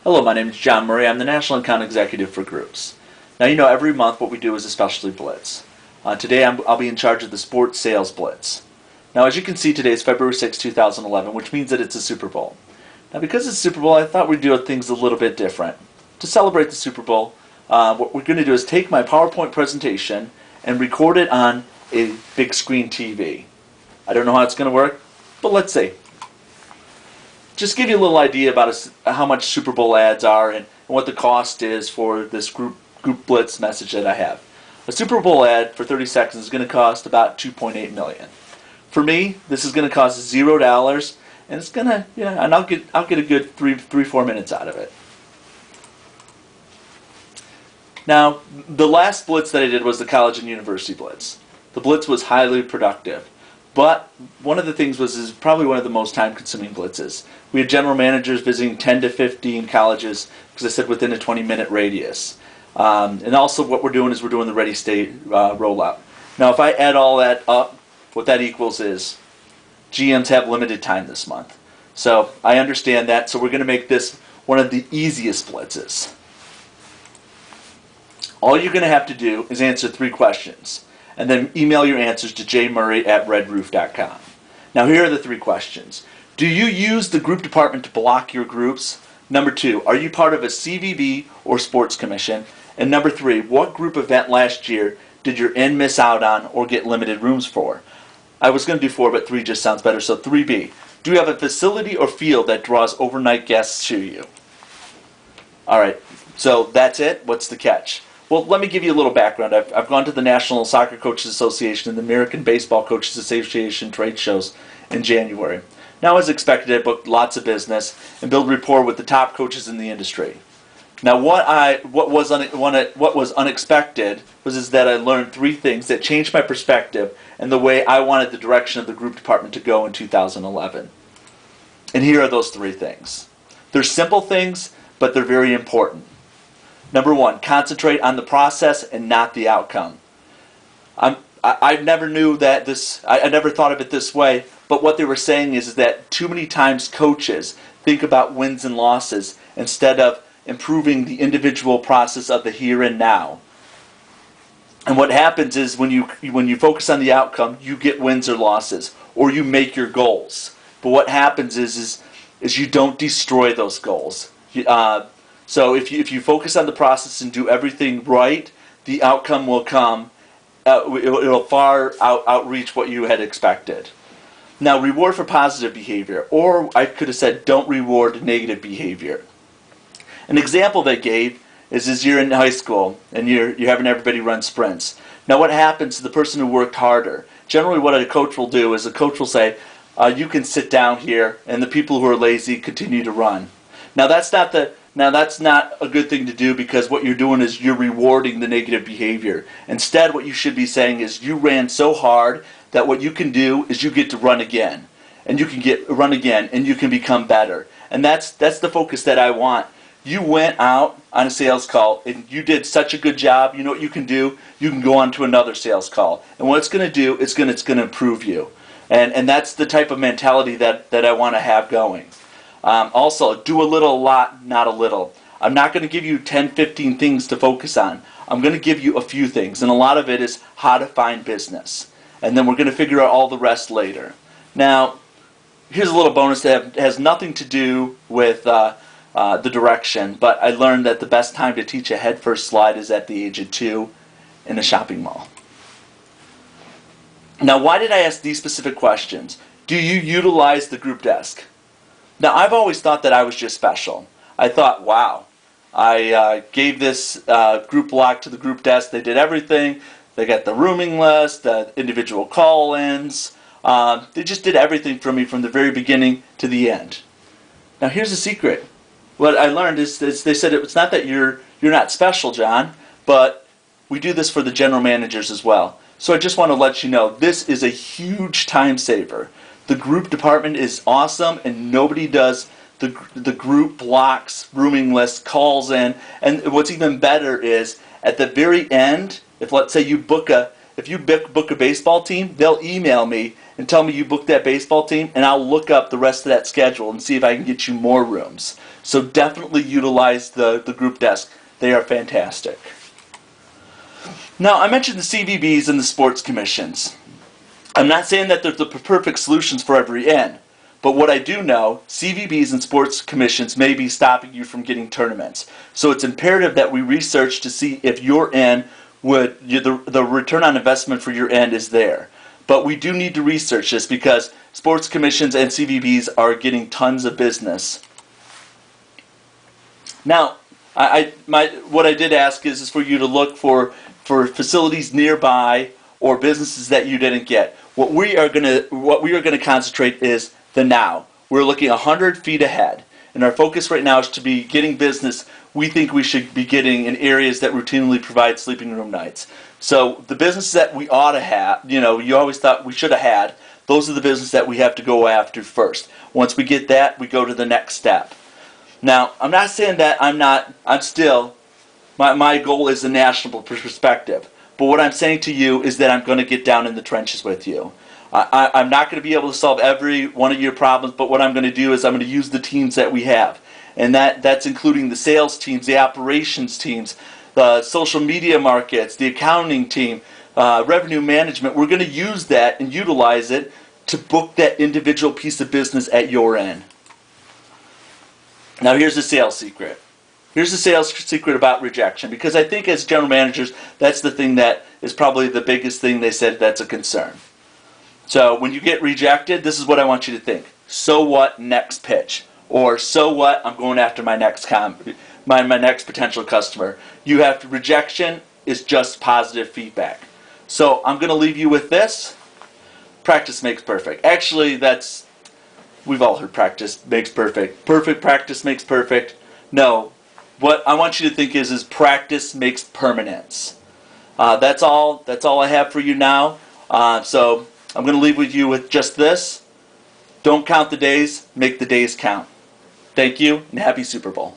Hello, my name is John Murray. I'm the National Account Executive for Groups. Now, every month what we do is a specialty blitz. Today I'll be in charge of the Sports Sales Blitz. Now, as you can see, today is February 6, 2011, which means that it's a Super Bowl. Now, because it's Super Bowl, I thought we'd do things a little bit different. To celebrate the Super Bowl, what we're going to do is take my PowerPoint presentation and record it on a big screen TV. I don't know how it's going to work, but let's see. Just give you a little idea about how much Super Bowl ads are and what the cost is for this group blitz message that I have. A Super Bowl ad for 30 seconds is going to cost about $2.8 million. For me, this is going to cost $0, and it's going to, and I'll get a good 3-4 minutes out of it. Now, the last blitz that I did was the college and university blitz. The blitz was highly productive. But one of the things is probably one of the most time-consuming blitzes. We had general managers visiting 10 to 15 colleges, because I said within a 20-minute radius. And also what we're doing is we're doing the Ready State rollout. Now, if I add all that up, what that equals is GMs have limited time this month. So I understand that, so we're going to make this one of the easiest blitzes. All you're going to have to do is answer 3 questions, and then email your answers to jmurray@redroof.com. Now, here are the 3 questions. Do you use the group department to block your groups? Number 2, are you part of a CVB or sports commission? And number 3, what group event last year did your N miss out on or get limited rooms for? I was going to do 4, but 3 just sounds better, so 3B. Do you have a facility or field that draws overnight guests to you? All right, so that's it. What's the catch? Well, let me give you a little background. I've gone to the National Soccer Coaches Association and the American Baseball Coaches Association trade shows in January. Now, as expected, I booked lots of business and built rapport with the top coaches in the industry. Now, what was unexpected was that I learned 3 things that changed my perspective and the way I wanted the direction of the group department to go in 2011. And here are those 3 things. They're simple things, but they're very important. Number 1, concentrate on the process and not the outcome. I never knew that I never thought of it this way, but what they were saying is that too many times coaches think about wins and losses instead of improving the individual process of the here and now. And what happens is when you focus on the outcome, you get wins or losses, or you make your goals. But what happens is you don't destroy those goals. So if you focus on the process and do everything right, the outcome will come. It'll far outreach what you had expected. Now, reward for positive behavior, or I could have said don't reward negative behavior. An example they gave is you're in high school and you're having everybody run sprints. Now, what happens to the person who worked harder? Generally, what a coach will do is a coach will say, you can sit down here, and the people who are lazy continue to run. Now, that's not a good thing to do, because what you're doing is you're rewarding the negative behavior. Instead, what you should be saying is you ran so hard that what you can do is you get to run again. And you can run again, and you can become better. And that's the focus that I want. You went out on a sales call, and you did such a good job. You know what you can do? You can go on to another sales call. And what it's going to do, it's going to improve you. And that's the type of mentality that I want to have going. Also, do a little, a lot, not a little. I'm not going to give you 10, 15 things to focus on. I'm going to give you a few things, and a lot of it is how to find business. And then we're going to figure out all the rest later. Now, here's a little bonus that has nothing to do with the direction, but I learned that the best time to teach a head-first slide is at the age of 2 in a shopping mall. Now, why did I ask these specific questions? Do you utilize the group desk? Now, I've always thought that I was just special. I thought, wow, I gave this group block to the group desk. They did everything. They got the rooming list, the individual call-ins. They just did everything for me from the very beginning to the end. Now, here's the secret. What I learned is they said it's not that you're not special, John, but we do this for the general managers as well. So I just want to let you know, this is a huge time saver. The group department is awesome, and nobody does the group blocks, rooming lists, calls in. And what's even better is at the very end, if let's say you book if you book a baseball team, they'll email me and tell me you booked that baseball team, and I'll look up the rest of that schedule and see if I can get you more rooms. So definitely utilize the group desk. They are fantastic. Now, I mentioned the CVBs and the sports commissions. I'm not saying that they're the perfect solutions for every inn, but what I do know, CVBs and sports commissions may be stopping you from getting tournaments. So it's imperative that we research to see if your inn the return on investment for your inn is there. But we do need to research this because sports commissions and CVBs are getting tons of business. Now, what I did ask is for you to look for facilities nearby or businesses that you didn't get. What we are going to concentrate is the now. We're looking 100 feet ahead, and our focus right now is to be getting business we think we should be getting in areas that routinely provide sleeping room nights. So the businesses that we ought to have, you always thought we should have had, those are the businesses that we have to go after first. Once we get that, we go to the next step. Now, I'm not saying that my goal is a national perspective. But what I'm saying to you is that I'm going to get down in the trenches with you. I'm not going to be able to solve every one of your problems, but what I'm going to do is I'm going to use the teams that we have. And that's including the sales teams, the operations teams, the social media markets, the accounting team, revenue management. We're going to use that and utilize it to book that individual piece of business at your end. Now here's the sales secret. Here's the sales secret about rejection, because I think as general managers, that's the thing that is probably the biggest thing they said that's a concern. So when you get rejected, this is what I want you to think. So what, next pitch? Or so what, I'm going after my next my next potential customer. Rejection is just positive feedback. So I'm going to leave you with this. Practice makes perfect. Actually, we've all heard practice makes perfect. Perfect practice makes perfect. No, what I want you to think is practice makes permanence. That's all I have for you now. So I'm going to leave with you with just this. Don't count the days, make the days count. Thank you, and happy Super Bowl.